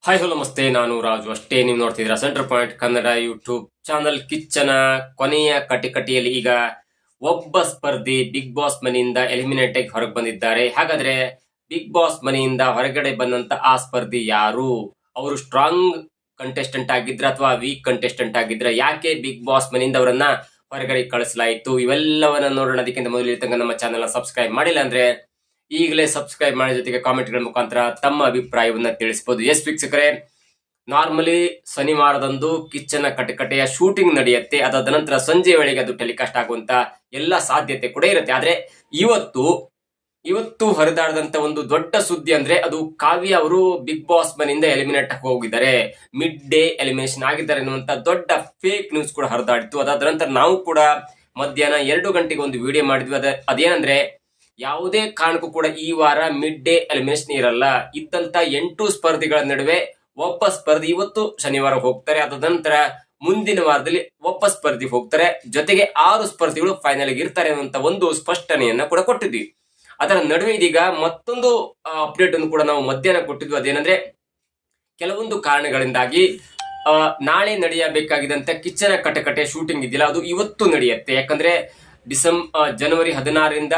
Hi hello ನಮಸ್ತೆ, ನಾನು ರಾಜು. ಅಷ್ಟೇ ನೀವು ನೋಡ್ತಿದ್ದೀರಾ centre point Kannada YouTube channel. ಕಿಚ್ಚನ ಕೊನೆಯ ಕಟಿಕಟಿಯಲ್ಲಿ ಈಗ ಒಬ್ಬ ಸ್ಪರ್ಧಿ ಬಿಗ್ ಬಾಸ್ ಮನೆಯಿಂದ ಎಲಿಮಿನೇಟ್ ಆಗಿ ಹೊರಗೆ ಬಂದಿದ್ದಾರೆ. ಹಾಗಾದ್ರೆ ಬಿಗ್ ಬಾಸ್ ಮನೆಯಿಂದ ಹೊರಗಡೆ ಬಂದಂತ ಆ ಸ್ಪರ್ಧಿ ಯಾರು? ಅವರು ಸ್ಟ್ರಾಂಗ್ ಕಂಟೆಸ್ಟೆಂಟ್ ಆಗಿದ್ರ ಅಥವಾ ವೀಕ್ ಕಂಟೆಸ್ಟೆಂಟ್ ಆಗಿದ್ರ? ಯಾಕೆ ಬಿಗ್ ಬಾಸ್ ಮನೆಯಿಂದ ಅವರನ್ನ ಹೊರಗಡೆ ಕಳಿಸಲಾಯಿತು? ಇವೆಲ್ಲವನ್ನ ನೋಡೋಣ. ಅದಕ್ಕಿಂತ ಮೊದಲು ತನಕ ನಮ್ಮ ಚಾನೆಲ್ ಸಬ್ಸ್ಕ್ರೈಬ್ ಮಾಡಿಲ್ಲ ಅಂದ್ರೆ ಈಗಲೇ ಸಬ್ಸ್ಕ್ರೈಬ್ ಮಾಡಿ, ಜೊತೆಗೆ ಕಾಮೆಂಟ್ಗಳ ಮುಖಾಂತರ ತಮ್ಮ ಅಭಿಪ್ರಾಯವನ್ನ ತಿಳಿಸಬಹುದು. ಎಸ್ ವೀಕ್ಷಕರೇ, ನಾರ್ಮಲಿ ಶನಿವಾರದಂದು ಕಿಚ್ಚನ ಕಟಕಟೆಯ ಶೂಟಿಂಗ್ ನಡೆಯುತ್ತೆ. ಅದಾದ ನಂತರ ಸಂಜೆ ವೇಳೆಗೆ ಅದು ಟೆಲಿಕಾಸ್ಟ್ ಆಗುವಂತ ಎಲ್ಲ ಸಾಧ್ಯತೆ ಕೂಡ ಇರುತ್ತೆ. ಆದ್ರೆ ಇವತ್ತು ಹರಿದಾಡದಂತ ಒಂದು ದೊಡ್ಡ ಸುದ್ದಿ ಅಂದ್ರೆ ಅದು ಕಾವ್ಯ ಅವರು ಬಿಗ್ ಬಾಸ್ ಮನೆಯಿಂದ ಎಲಿಮಿನೇಟ್ ಹೋಗಿದ್ದಾರೆ, ಮಿಡ್ ಡೇ ಎಲಿಮಿನೇಷನ್ ಆಗಿದ್ದಾರೆ ಅನ್ನುವಂತ ದೊಡ್ಡ ಫೇಕ್ ನ್ಯೂಸ್ ಕೂಡ ಹರಿದಾಡಿತ್ತು. ಅದಾದ ನಂತರ ನಾವು ಕೂಡ ಮಧ್ಯಾಹ್ನ 2 ಗಂಟೆಗೆ ಒಂದು ವಿಡಿಯೋ ಮಾಡಿದ್ವಿ. ಅದೇನಂದ್ರೆ, ಯಾವುದೇ ಕಾರಣಕ್ಕೂ ಕೂಡ ಈ ವಾರ ಮಿಡ್ ಡೇ ಎಲಿಮಿನೇಷನ್ ಇರಲ್ಲ. ಇದ್ದಂತ 8 ಸ್ಪರ್ಧಿಗಳ ನಡುವೆ ಒಬ್ಬ ಸ್ಪರ್ಧಿ ಇವತ್ತು ಶನಿವಾರ ಹೋಗ್ತಾರೆ. ಅದ ನಂತರ ಮುಂದಿನ ವಾರದಲ್ಲಿ ಒಬ್ಬ ಸ್ಪರ್ಧಿ ಹೋಗ್ತಾರೆ, ಜೊತೆಗೆ 6 ಸ್ಪರ್ಧಿಗಳು ಫೈನಲ್ ಇರ್ತಾರೆ ಅನ್ನುವಂತ ಒಂದು ಸ್ಪಷ್ಟನೆಯನ್ನ ಕೂಡ ಕೊಟ್ಟಿದ್ವಿ. ಅದರ ನಡುವೆ ಇದೀಗ ಮತ್ತೊಂದು ಅಪ್ಡೇಟ್ ಅನ್ನು ಕೂಡ ನಾವು ಮಧ್ಯಾಹ್ನ ಕೊಟ್ಟಿದ್ವಿ. ಅದೇನಂದ್ರೆ, ಕೆಲವೊಂದು ಕಾರಣಗಳಿಂದಾಗಿ ನಾಳೆ ನಡೆಯಬೇಕಾಗಿದ್ದಂತ ಕಿಚ್ಚನ ಕಟಕಟೆ ಶೂಟಿಂಗ್ ಇದೆಯಲ್ಲ, ಅದು ಇವತ್ತು ನಡೆಯುತ್ತೆ. ಯಾಕಂದ್ರೆ ಜನವರಿ 16ರಿಂದ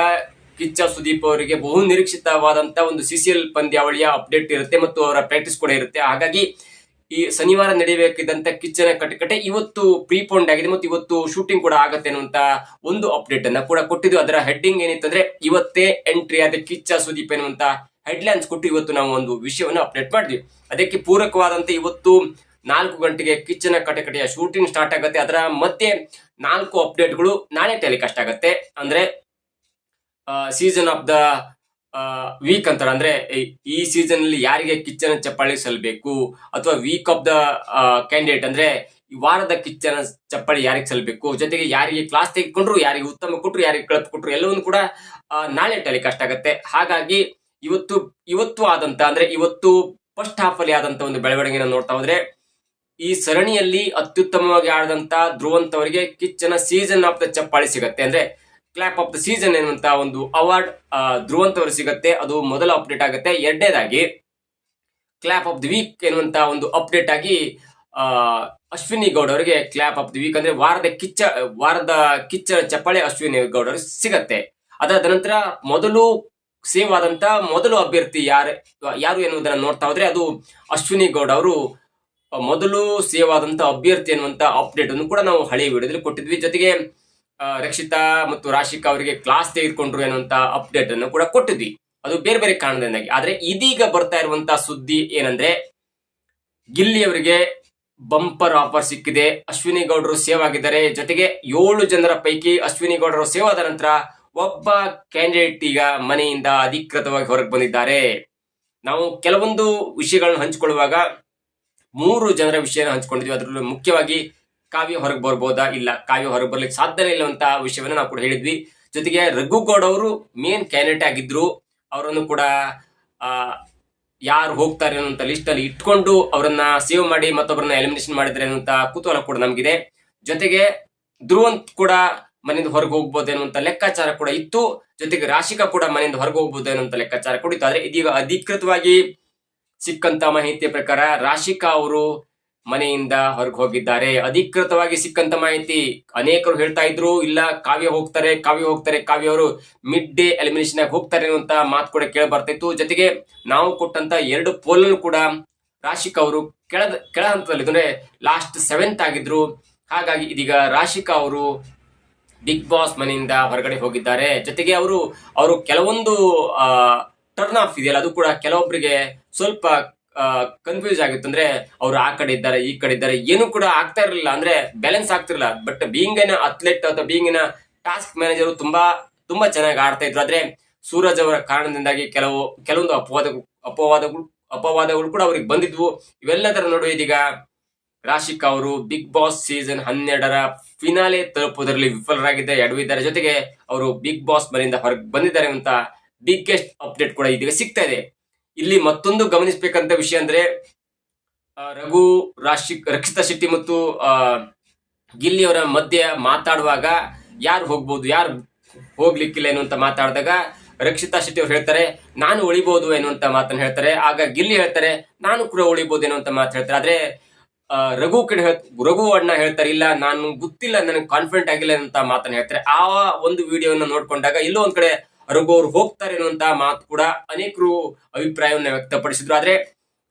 ಕಿಚ್ಚ ಸುದೀಪ್ ಅವರಿಗೆ ಬಹು ನಿರೀಕ್ಷಿತವಾದಂತ ಒಂದು ಸಿಸಿಎಲ್ ಪಂದ್ಯಾವಳಿಯ ಅಪ್ಡೇಟ್ ಇರುತ್ತೆ ಮತ್ತು ಅವರ ಪ್ರಾಕ್ಟೀಸ್ ಕೂಡ ಇರುತ್ತೆ. ಹಾಗಾಗಿ ಈ ಶನಿವಾರ ನಡೆಯಬೇಕಿದ್ದಂತ ಕಿಚ್ಚನ ಕಟಕಟೆ ಇವತ್ತು ಪ್ರೀಪೋಂಡ್ ಆಗಿದೆ ಮತ್ತು ಇವತ್ತು ಶೂಟಿಂಗ್ ಕೂಡ ಆಗತ್ತೆ ಅನ್ನುವಂತ ಒಂದು ಅಪ್ಡೇಟ್ ಅನ್ನ ಕೂಡ ಕೊಟ್ಟಿದ್ವಿ. ಅದರ ಹೆಡ್ಡಿಂಗ್ ಏನಿತ್ತಂದ್ರೆ, ಇವತ್ತೇ ಎಂಟ್ರಿ ಆದ ಕಿಚ್ಚ ಸುದೀಪ್ ಎನ್ನುವಂತ ಹೆಡ್ಲೈನ್ಸ್ ಕೊಟ್ಟು ಇವತ್ತು ನಾವು ಒಂದು ವಿಷಯವನ್ನು ಅಪ್ಡೇಟ್ ಮಾಡಿದ್ವಿ. ಅದಕ್ಕೆ ಪೂರಕವಾದಂತೆ ಇವತ್ತು 4 ಗಂಟೆಗೆ ಕಿಚ್ಚನ ಕಟಕಟೆಯ ಶೂಟಿಂಗ್ ಸ್ಟಾರ್ಟ್ ಆಗುತ್ತೆ. ಅದರ ಮಧ್ಯೆ 4 ಅಪ್ಡೇಟ್ಗಳು ನಾಳೆ ಟೆಲಿಕಾಸ್ಟ್ ಆಗತ್ತೆ. ಅಂದ್ರೆ ಸೀಸನ್ ಆಫ್ ದ ವೀಕ್ ಅಂತಾರೆ. ಅಂದ್ರೆ ಈ ಸೀಸನ್ ಅಲ್ಲಿ ಯಾರಿಗೆ ಕಿಚ್ಚನ ಚಪ್ಪಾಳಿ ಸಲ್ಲಬೇಕು, ಅಥವಾ ವೀಕ್ ಆಫ್ ದ ಕ್ಯಾಂಡಿಡೇಟ್ ಅಂದ್ರೆ ಈ ವಾರದ ಕಿಚ್ಚನ ಚಪ್ಪಾಳಿ ಯಾರಿಗೆ ಸಲ್ಲಬೇಕು, ಜೊತೆಗೆ ಯಾರಿಗೆ ಕ್ಲಾಸ್ ತೆಗೆದುಕೊಂಡ್ರು, ಯಾರಿಗೆ ಉತ್ತಮ ಕೊಟ್ರು, ಯಾರಿಗೆ ಕಳಪ್ ಕೊಟ್ರು, ಎಲ್ಲವನ್ನು ಕೂಡ ನಾಳೆ ಟೆಲಿಕಾಸ್ಟ್ ಆಗತ್ತೆ. ಹಾಗಾಗಿ ಇವತ್ತು ಆದಂತ ಅಂದ್ರೆ ಇವತ್ತು ಫಸ್ಟ್ ಹಾಫ್ ಅಲ್ಲಿ ಆದಂತ ಒಂದು ಬೆಳವಣಿಗೆನ ನೋಡ್ತಾ ಹೋದ್ರೆ, ಈ ಸರಣಿಯಲ್ಲಿ ಅತ್ಯುತ್ತಮವಾಗಿ ಆಡಿದಂತ ಧ್ರುವಂತ್ ಅವರಿಗೆ ಕಿಚ್ಚನ ಸೀಸನ್ ಆಫ್ ದ ಚಪ್ಪಾಳಿ ಸಿಗತ್ತೆ. ಅಂದ್ರೆ ಕ್ಲಾಪ್ ಆಫ್ ದ ಸೀಸನ್ ಎನ್ನುವಂತ ಒಂದು ಅವಾರ್ಡ್ ಧ್ರುವಂತ್ ಅವರು ಸಿಗತ್ತೆ. ಅದು ಮೊದಲ ಅಪ್ಡೇಟ್ ಆಗುತ್ತೆ. ಎರಡನೇದಾಗಿ ಕ್ಲಾಪ್ ಆಫ್ ದಿ ವೀಕ್ ಎನ್ನುವಂತ ಒಂದು ಅಪ್ಡೇಟ್ ಆಗಿ ಅಶ್ವಿನಿ ಗೌಡ್ ಅವರಿಗೆ ಕ್ಲಾಪ್ ಆಫ್ ದಿ ವೀಕ್ ಅಂದ್ರೆ ವಾರದ ಕಿಚ್ಚ ಚಪ್ಪಾಳೆ ಅಶ್ವಿನಿ ಗೌಡ್ ಅವರಿಗೆ ಸಿಗತ್ತೆ. ಅದಾದ ನಂತರ ಮೊದಲು ಸೇವ್ ಆದಂತ ಮೊದಲು ಅಭ್ಯರ್ಥಿ ಯಾರು ಎನ್ನುವುದನ್ನ ನೋಡ್ತಾ ಹೋದ್ರೆ, ಅದು ಅಶ್ವಿನಿ ಗೌಡ್ ಅವರು ಮೊದಲು ಸೇವ್ ಆದಂತ ಅಭ್ಯರ್ಥಿ ಎನ್ನುವಂತ ಅಪ್ಡೇಟ್ ಅನ್ನು ಕೂಡ ನಾವು ಹಳೆಯ ವಿಡಿಯೋದಲ್ಲಿ ಕೊಟ್ಟಿದ್ವಿ. ಜೊತೆಗೆ ರಕ್ಷಿತಾ ಮತ್ತು ರಾಶಿಕಾ ಅವರಿಗೆ ಕ್ಲಾಸ್ ತೆಗೆದುಕೊಂಡ್ರು ಎನ್ನುವಂತ ಅಪ್ಡೇಟ್ ಅನ್ನು ಕೂಡ ಕೊಟ್ಟಿದ್ವಿ. ಅದು ಬೇರೆ ಬೇರೆ ಕಾರಣದಿಂದಾಗಿ. ಆದ್ರೆ ಇದೀಗ ಬರ್ತಾ ಇರುವಂತಹ ಸುದ್ದಿ ಏನಂದ್ರೆ, ಗಿಲ್ಲಿ ಅವರಿಗೆ ಬಂಪರ್ ಆಫರ್ ಸಿಕ್ಕಿದೆ. ಅಶ್ವಿನಿ ಗೌಡರು ಸೇವ್ ಆಗಿದ್ದಾರೆ. ಜೊತೆಗೆ 7 ಜನರ ಪೈಕಿ ಅಶ್ವಿನಿ ಗೌಡರು ಸೇವ್ ಆದ ನಂತರ ಒಬ್ಬ ಕ್ಯಾಂಡಿಡೇಟ್ ಈಗ ಮನೆಯಿಂದ ಅಧಿಕೃತವಾಗಿ ಹೊರಗೆ ಬಂದಿದ್ದಾರೆ. ನಾವು ಕೆಲವೊಂದು ವಿಷಯಗಳನ್ನು ಹಂಚಿಕೊಳ್ಳುವಾಗ 3 ಜನರ ವಿಷಯನ ಹಂಚಿಕೊಂಡಿದ್ವಿ. ಅದರಲ್ಲೂ ಮುಖ್ಯವಾಗಿ ಕಾವ್ಯ ಹೊರಗೆ ಬರ್ಬೋದಾ, ಇಲ್ಲ ಕಾವ್ಯ ಹೊರಗೆ ಬರ್ಲಿಕ್ಕೆ ಸಾಧ್ಯನೇ ಇಲ್ಲ ಅಂತ ವಿಷಯವನ್ನ ನಾವು ಕೂಡ ಹೇಳಿದ್ವಿ. ಜೊತೆಗೆ ರಘುಗೌಡ್ ಅವರು ಮೇನ್ ಕ್ಯಾಂಡಿಡೇಟ್ ಆಗಿದ್ರು. ಅವರನ್ನು ಕೂಡ ಯಾರು ಹೋಗ್ತಾರೆ ಅನ್ನುವಂತ ಲಿಸ್ಟ್ ಅಲ್ಲಿ ಇಟ್ಕೊಂಡು ಅವರನ್ನ ಸೇವ್ ಮಾಡಿ ಮತ್ತೊಬ್ಬರನ್ನ ಎಲಿಮಿನೇಷನ್ ಮಾಡಿದ್ರೆ ಅನ್ನುವಂತ ಕುತೂಹಲ ಕೂಡ ನಮಗಿದೆ. ಜೊತೆಗೆ ಧ್ರುವಂತ್ ಕೂಡ ಮನೆಯಿಂದ ಹೊರಗೆ ಹೋಗ್ಬೋದು ಅನ್ನುವಂತ ಲೆಕ್ಕಾಚಾರ ಕೂಡ ಇತ್ತು. ಜೊತೆಗೆ ರಾಶಿಕಾ ಕೂಡ ಮನೆಯಿಂದ ಹೊರಗೆ ಹೋಗ್ಬೋದು ಅನ್ನುವಂತ ಲೆಕ್ಕಾಚಾರ ಕೂಡ ಇತ್ತು. ಆದ್ರೆ ಇದೀಗ ಅಧಿಕೃತವಾಗಿ ಸಿಕ್ಕಂತ ಮಾಹಿತಿಯ ಪ್ರಕಾರ ರಾಶಿಕಾ ಅವರು ಮನೆಯಿಂದ ಹೊರಗೆ ಹೋಗಿದ್ದಾರೆ. ಅಧಿಕೃತವಾಗಿ ಸಿಕ್ಕಂತ ಮಾಹಿತಿ. ಅನೇಕರು ಹೇಳ್ತಾ ಇದ್ರು, ಇಲ್ಲ ಕಾವ್ಯ ಹೋಗ್ತಾರೆ, ಕಾವ್ಯ ಅವರು ಮಿಡ್ ಡೇ ಎಲಿಮಿನೇಷನ್ ಆಗಿ ಹೋಗ್ತಾರೆ ಅನ್ನುವಂತ ಮಾತು ಕೂಡ ಕೇಳಿ ಬರ್ತಿತ್ತು. ಜೊತೆಗೆ ನಾವು ಕೊಟ್ಟಂತ 2 ಪೋಲ್ ಕೂಡ ರಾಶಿಕಾ ಅವರು ಕೆಳ ಹಂತದಲ್ಲಿ ಅಂದ್ರೆ ಲಾಸ್ಟ್ 7th ಆಗಿದ್ರು. ಹಾಗಾಗಿ ಇದೀಗ ರಾಶಿಕಾ ಅವರು ಬಿಗ್ ಬಾಸ್ ಮನೆಯಿಂದ ಹೊರಗಡೆ ಹೋಗಿದ್ದಾರೆ. ಜೊತೆಗೆ ಅವರು ಕೆಲವೊಂದು ಟರ್ನ್ ಆಫ್ ಇದೆಯಲ್ಲ, ಅದು ಕೂಡ ಕೆಲವೊಬ್ಬರಿಗೆ ಸ್ವಲ್ಪ ಕನ್ಫ್ಯೂಸ್ ಆಗಿತ್ತು. ಅಂದ್ರೆ ಅವ್ರು ಆ ಕಡೆ ಇದ್ದಾರೆ, ಈ ಕಡೆ ಇದ್ದಾರೆ, ಏನು ಕೂಡ ಆಗ್ತಾ ಇರಲಿಲ್ಲ, ಅಂದ್ರೆ ಬ್ಯಾಲೆನ್ಸ್ ಆಗ್ತಿರಲಿಲ್ಲ. ಬಟ್ ಬೀಯಿಂಗ್ ಎನ್ ಅಥ್ಲೆಟ್ ಅಥವಾ ಬೀಯಿಂಗ್ ಎನ್ ಟಾಸ್ಕ್ ಮ್ಯಾನೇಜರ್ ತುಂಬಾ ಚೆನ್ನಾಗಿ ಆಡ್ತಾ ಇದ್ರು. ಆದ್ರೆ ಸೂರಜ್ ಅವರ ಕಾರಣದಿಂದಾಗಿ ಕೆಲವೊಂದು ಅಪವಾದಗಳು ಕೂಡ ಅವ್ರಿಗೆ ಬಂದಿದ್ವು. ಇವೆಲ್ಲದರ ನಡುವೆ ಇದೀಗ ರಾಶಿಕಾ ಅವರು ಬಿಗ್ ಬಾಸ್ ಸೀಸನ್ 12ರ ಫಿನಾಲೆ ತಲುಪುವುದರಲ್ಲಿ ವಿಫಲರಾಗಿದ್ದಾರೆ, ಎಡವಿದ್ದಾರೆ. ಜೊತೆಗೆ ಅವರು ಬಿಗ್ ಬಾಸ್ ಮನೆಯಿಂದ ಹೊರಗೆ ಬಂದಿದ್ದಾರೆ ಅಂತ ಬಿಗ್ಗೆಸ್ಟ್ ಅಪ್ಡೇಟ್ ಕೂಡ ಇದೀಗ ಸಿಗ್ತಾ ಇದೆ. ಇಲ್ಲಿ ಮತ್ತೊಂದು ಗಮನಿಸಬೇಕಂತ ವಿಷಯ ಅಂದ್ರೆ, ರಕ್ಷಿತಾ ಶೆಟ್ಟಿ ಮತ್ತು ಗಿಲ್ಲಿ ಅವರ ಮಧ್ಯೆ ಮಾತಾಡುವಾಗ ಯಾರು ಹೋಗ್ಬೋದು, ಯಾರು ಹೋಗ್ಲಿಕ್ಕಿಲ್ಲ ಎನ್ನುವಂತ ಮಾತಾಡಿದಾಗ ರಕ್ಷಿತಾ ಶೆಟ್ಟಿ ಅವರು ಹೇಳ್ತಾರೆ ನಾನು ಉಳಿಬಹುದು ಎನ್ನುವಂತ ಮಾತನ್ನು ಹೇಳ್ತಾರೆ. ಆಗ ಗಿಲ್ಲಿ ಹೇಳ್ತಾರೆ ನಾನು ಕೂಡ ಉಳಿಬಹುದು ಎನ್ನುವಂತ ಮಾತು ಹೇಳ್ತಾರೆ. ಆದ್ರೆ ರಘು ಅಣ್ಣ ಹೇಳ್ತಾರೆ ಇಲ್ಲ ನಾನು ಗೊತ್ತಿಲ್ಲ, ನನಗೆ ಕಾನ್ಫಿಡೆಂಟ್ ಆಗಿಲ್ಲ ಅಂತ ಮಾತನ್ನ ಹೇಳ್ತಾರೆ. ಆ ಒಂದು ವಿಡಿಯೋನ ನೋಡ್ಕೊಂಡಾಗ ಎಲ್ಲೋ ಒಂದ್ ಕಡೆ ರಘು ಅವರು ಹೋಗ್ತಾರೆ ಅನ್ನುವಂತ ಮಾತು ಕೂಡ ಅನೇಕರು ಅಭಿಪ್ರಾಯವನ್ನ ವ್ಯಕ್ತಪಡಿಸಿದ್ರು. ಆದ್ರೆ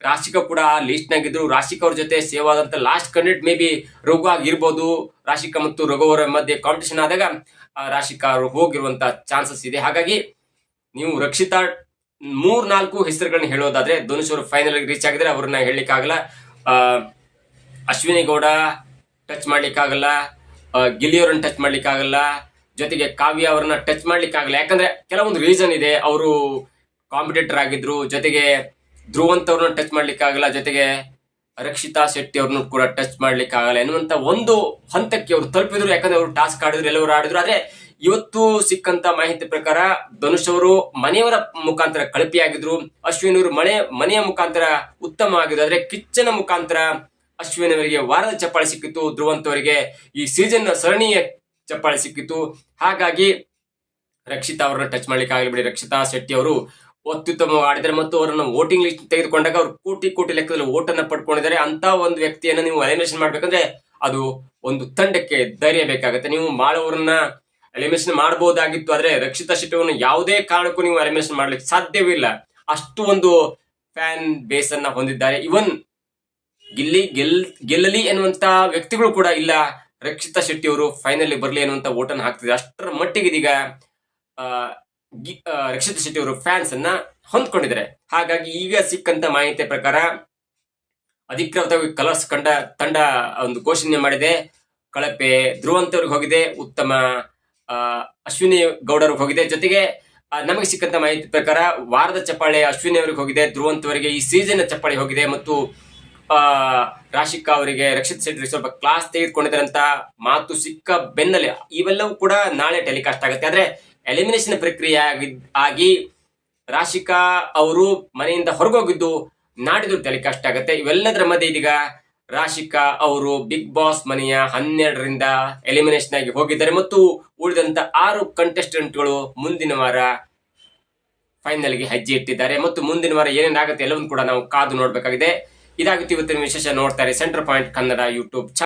ರಾಶಿಕಾ ಕೂಡ ಆ ಲಿಸ್ಟ್ ನಾಗಿದ್ರು. ರಾಶಿಕಾ ಅವ್ರ ಜೊತೆ ಸೇವ್ ಆದಂತ last candidate may be Raghu ಆಗಿರ್ಬೋದು. ರಾಶಿಕಾ ಮತ್ತು ರಘು ಅವರ ಮಧ್ಯೆ ಕಾಂಪಿಟೇಷನ್ ಆದಾಗ ರಾಶಿಕಾ ಅವರು ಹೋಗಿರುವಂತ ಚಾನ್ಸಸ್ ಇದೆ. ಹಾಗಾಗಿ ನೀವು ರಕ್ಷಿತಾ 3-4 ಹೆಸರುಗಳನ್ನ ಹೇಳೋದಾದ್ರೆ ಧನುಷ್ ಅವರು ಫೈನಲ್ ರೀಚ್ ಆಗಿದ್ರೆ ಅವ್ರನ್ನ ಹೇಳಲಿಕ್ಕಾಗಲ್ಲ. ಅಶ್ವಿನಿ ಗೌಡ ಟಚ್ ಮಾಡ್ಲಿಕ್ಕಾಗಲ್ಲ, ಗಿಲ್ಲಿಯವರನ್ನ ಟಚ್ ಮಾಡ್ಲಿಕ್ಕಾಗಲ್ಲ, ಜೊತೆಗೆ ಕಾವ್ಯ ಅವರನ್ನ ಟಚ್ ಮಾಡ್ಲಿಕ್ಕಾಗಲ್ಲ. ಯಾಕಂದ್ರೆ ಕೆಲವೊಂದು ರೀಸನ್ ಇದೆ. ಅವರು ಕಾಂಪಿಟೇಟರ್ ಆಗಿದ್ರು. ಜೊತೆಗೆ ಧ್ರುವಂತ್ ಅವ್ರನ್ನ ಟಚ್ ಮಾಡ್ಲಿಕ್ಕಾಗಲ್ಲ, ಜೊತೆಗೆ ರಕ್ಷಿತಾ ಶೆಟ್ಟಿ ಅವ್ರನ್ನು ಕೂಡ ಟಚ್ ಮಾಡ್ಲಿಕ್ಕಾಗಲ್ಲ ಎನ್ನುವಂತ ಒಂದು ಹಂತಕ್ಕೆ ಅವರು ತಲುಪಿದ್ರು. ಯಾಕಂದ್ರೆ ಅವರು ಟಾಸ್ಕ್ ಆಡಿದ್ರು, ಎಲ್ಲವರು ಆಡಿದ್ರು. ಆದ್ರೆ ಇವತ್ತು ಸಿಕ್ಕಂತ ಮಾಹಿತಿ ಪ್ರಕಾರ ಧನುಷ್ ಅವರು ಮನೆಯವರ ಮುಖಾಂತರ ಕಳಪೆಯಾಗಿದ್ರು. ಅಶ್ವಿನ್ ಅವರು ಮನೆಯ ಮುಖಾಂತರ ಉತ್ತಮ ಆಗಿದ್ರು. ಆದ್ರೆ ಕಿಚ್ಚನ ಮುಖಾಂತರ ಅಶ್ವಿನ್ ಅವರಿಗೆ ವಾರದ ಚಪ್ಪಾಳೆ ಸಿಕ್ಕಿತ್ತು, ಧ್ರುವಂತ್ ಅವರಿಗೆ ಈ ಸೀಸನ್ ಸರಣಿಯ ಚಪ್ಪಾಳೆ ಸಿಕ್ಕಿತ್ತು. ಹಾಗಾಗಿ ರಕ್ಷಿತಾ ಅವರನ್ನ ಟಚ್ ಮಾಡ್ಲಿಕ್ಕೆ ಆಗಲಿ ಬಿಡಿ. ರಕ್ಷಿತಾ ಶೆಟ್ಟಿ ಅವರು ಅತ್ಯುತ್ತಮ ಆಡಿದ್ದಾರೆ ಮತ್ತು ಅವರನ್ನು ವೋಟಿಂಗ್ ಲಿಸ್ಟ್ ತೆಗೆದುಕೊಂಡಾಗ ಅವರು ಕೋಟಿ ಲೆಕ್ಕದಲ್ಲಿ ಓಟನ್ನ ಪಡ್ಕೊಂಡಿದ್ದಾರೆ. ಅಂತ ಒಂದು ವ್ಯಕ್ತಿಯನ್ನ ನೀವು ಎಲಿಮಿನೇಷನ್ ಮಾಡ್ಬೇಕಂದ್ರೆ ಅದು ಒಂದು ತಂಡಕ್ಕೆ ಧೈರ್ಯ ಬೇಕಾಗುತ್ತೆ. ನೀವು ಮಾಳವರನ್ನ ಎಲಿಮಿನೇಷನ್ ಮಾಡಬಹುದಾಗಿತ್ತು, ಆದ್ರೆ ರಕ್ಷಿತಾ ಶೆಟ್ಟಿ ಅವರನ್ನು ಯಾವುದೇ ಕಾರಣಕ್ಕೂ ನೀವು ಎಲಿಮಿನೇಷನ್ ಮಾಡ್ಲಿಕ್ಕೆ ಸಾಧ್ಯವಿಲ್ಲ. ಅಷ್ಟು ಒಂದು ಫ್ಯಾನ್ ಬೇಸ್ ಅನ್ನ ಹೊಂದಿದ್ದಾರೆ. ಇವನ್ ಗೆಲ್ಲಲಿ ಎನ್ನುವಂತ ವ್ಯಕ್ತಿಗಳು ಕೂಡ ಇಲ್ಲ, ರಕ್ಷಿತಾ ಶೆಟ್ಟಿ ಅವರು ಫೈನಲ್ ಬರಲಿ ಅನ್ನುವಂತ ಓಟನ್ನು ಹಾಕ್ತಿದ್ದಾರೆ. ಅಷ್ಟರ ಮಟ್ಟಿಗೆ ಇದೀಗ ರಕ್ಷಿತಾ ಶೆಟ್ಟಿ ಅವರು ಫ್ಯಾನ್ಸ್ ಅನ್ನ ಹೊಂದ್ಕೊಂಡಿದ್ದಾರೆ. ಹಾಗಾಗಿ ಈಗ ಸಿಕ್ಕಂತ ಮಾಹಿತಿ ಪ್ರಕಾರ ಅಧಿಕೃತವಾಗಿ ಕಲರ್ಸ್ ತಂಡ ಒಂದು ಘೋಷಣೆ ಮಾಡಿದೆ. ಕಳಪೆ ಧ್ರುವಂತ್ ಅವ್ರಿಗೆ ಹೋಗಿದೆ, ಉತ್ತಮ ಅಶ್ವಿನಿ ಗೌಡರಿಗೆ ಹೋಗಿದೆ. ಜೊತೆಗೆ ನಮಗೆ ಸಿಕ್ಕಂತ ಮಾಹಿತಿ ಪ್ರಕಾರ ವಾರದ ಚಪ್ಪಾಳೆ ಅಶ್ವಿನಿ ಅವರಿಗೆ ಹೋಗಿದೆ, ಧ್ರುವಂತ್ ಅವರಿಗೆ ಈ ಸೀಸನ್ ಚಪ್ಪಾಳೆ ಹೋಗಿದೆ ಮತ್ತು ರಾಶಿಕಾ ಅವರಿಗೆ ರಕ್ಷಿತ್ ಶೆಟ್ಟಿ ಸ್ವಲ್ಪ ಕ್ಲಾಸ್ ತೆಗೆದುಕೊಂಡಿದ್ದಾರೆ ಅಂತ ಮಾತು ಸಿಕ್ಕ ಬೆನ್ನಲ್ಲೇ ಇವೆಲ್ಲವೂ ಕೂಡ ನಾಳೆ ಟೆಲಿಕಾಸ್ಟ್ ಆಗುತ್ತೆ. ಆದ್ರೆ ಎಲಿಮಿನೇಷನ್ ಪ್ರಕ್ರಿಯೆ ಆಗಿ ರಾಶಿಕಾ ಅವರು ಮನೆಯಿಂದ ಹೊರಗೋಗಿದ್ದು ನಾಡಿದ್ದು ಟೆಲಿಕಾಸ್ಟ್ ಆಗುತ್ತೆ. ಇವೆಲ್ಲದರ ಮಧ್ಯೆ ಇದೀಗ ರಾಶಿಕಾ ಅವರು ಬಿಗ್ ಬಾಸ್ ಮನೆಯ 12ರಿಂದ ಎಲಿಮಿನೇಷನ್ ಆಗಿ ಹೋಗಿದ್ದಾರೆ ಮತ್ತು ಉಳಿದಂತ 6 ಕಂಟೆಸ್ಟೆಂಟ್ಗಳು ಮುಂದಿನ ವಾರ ಫೈನಲ್ಗೆ ಹೆಜ್ಜೆ ಇಟ್ಟಿದ್ದಾರೆ ಮತ್ತು ಮುಂದಿನ ವಾರ ಏನೇನಾಗುತ್ತೆ ಎಲ್ಲವನ್ನೂ ಕೂಡ ನಾವು ಕಾದು ನೋಡ್ಬೇಕಾಗಿದೆ. ಇದಾಗುತ್ತೆ ಇವತ್ತಿನ ವಿಶೇಷ. ನೋಡ್ತಾರೆ centre point Kannada YouTube channel.